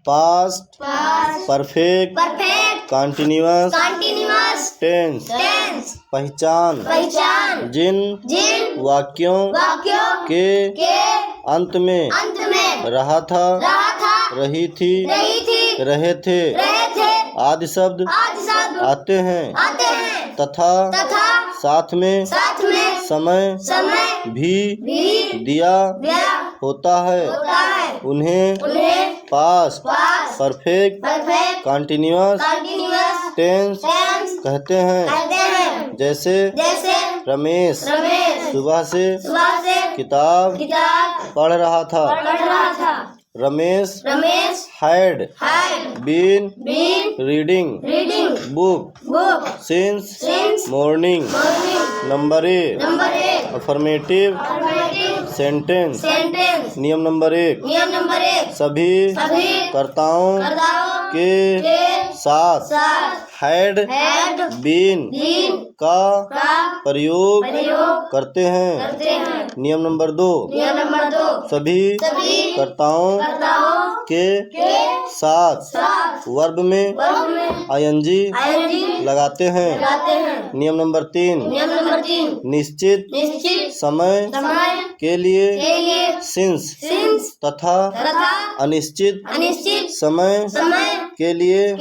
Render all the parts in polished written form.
Past, past, perfect, perfect, continuous, continuous, tense. tense, पहचान, पहचान, जिन जिन वाक्यों वाक्यों के के अंत में अंत में रहा था, रहा था, रही थी, रही थी, रहे थे रहे थे, आदि शब्द आदि शब्द आते हैं आते हैं तथा तथा साथ में साथ में समय समय भी भी दिया दिया होता है। होता है। उन्हें उन्हें past, past, perfect, perfect, continuous, continuous, tense tense कहते हैं। कहते हैं। जैसे जैसे रमेश रमेश सुबह से से किताब किताब पढ़ रहा था। पढ़ रहा था। Ramesh Ramesh had had been been reading reading book book since since morning। morning। Number A, number 1 affirmative affirmative sentence. Sentence. नियम नंबर 1, नियम नंबर 1 सभी सभी कर्ताओं कर्ताओं के के साथ साथ had had been been का का प्रयोग प्रयोग करते हैं। करते हैं। नियम नंबर 2, नियम नंबर 2 सभी सभी कर्ताओं कर्ताओं के के साथ साथ वर्ब में वर्ब में ing लगाते हैं। लगाते हैं। नियम नंबर 3, नियम नंबर 3 निश्चित निश्चित समय समय के लिए के लिए सिंस सिंस तथा तथा अनिश्चित अनिश्चित समय समय के लिए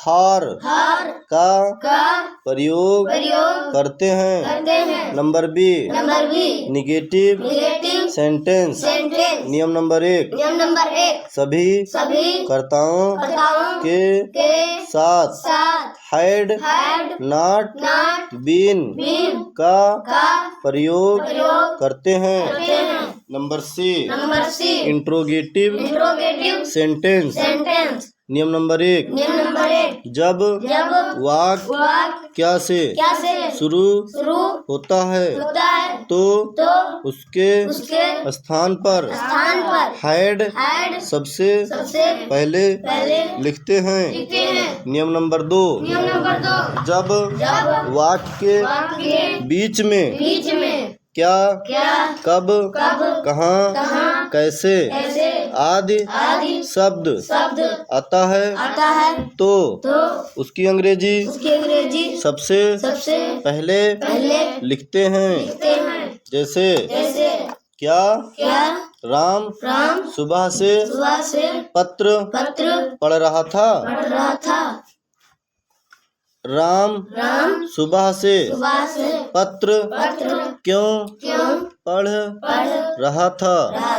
फॉर हर का का प्रयोग प्रयोग करते हैं। करते हैं। Number B, number B negative negative sentence. Sentence. नियम नंबर 1, नियम नंबर 1 सभी सभी कर्ताओं कर्ताओं के के साथ साथ had had not not been been का का प्रयोग प्रयोग करते हैं। करते हैं। Number C, number C interrogative interrogative sentence. Sentence. नियम नंबर 1, नियम नंबर 1 जब जब वाक्य वाक्य क्या से क्या से शुरू शुरू होता है होता है तो तो उसके उसके स्थान पर स्थान पर हैड had सबसे सबसे पहले पहले लिखते हैं। लिखते हैं। नियम नंबर 2, नियम नंबर 2 जब जब वाक्य के वाक्य के बीच में बीच में क्या, क्या, कब, कब, कहाँ, कहाँ, कैसे कैसे आदि आदि शब्द शब्द आता है आता है तो तो उसकी अंग्रेजी उसकी अंग्रेजी सबसे सबसे पहले पहले लिखते हैं। लिखते हैं। जैसे जैसे क्या, क्या, राम राम सुबह से सुबह से पत्र पत्र पढ़ रहा था। पढ़ रहा था। राम राम सुबह से सुबह से पत्र पत्र क्यों क्यों पढ़ पढ़ रहा था। रहा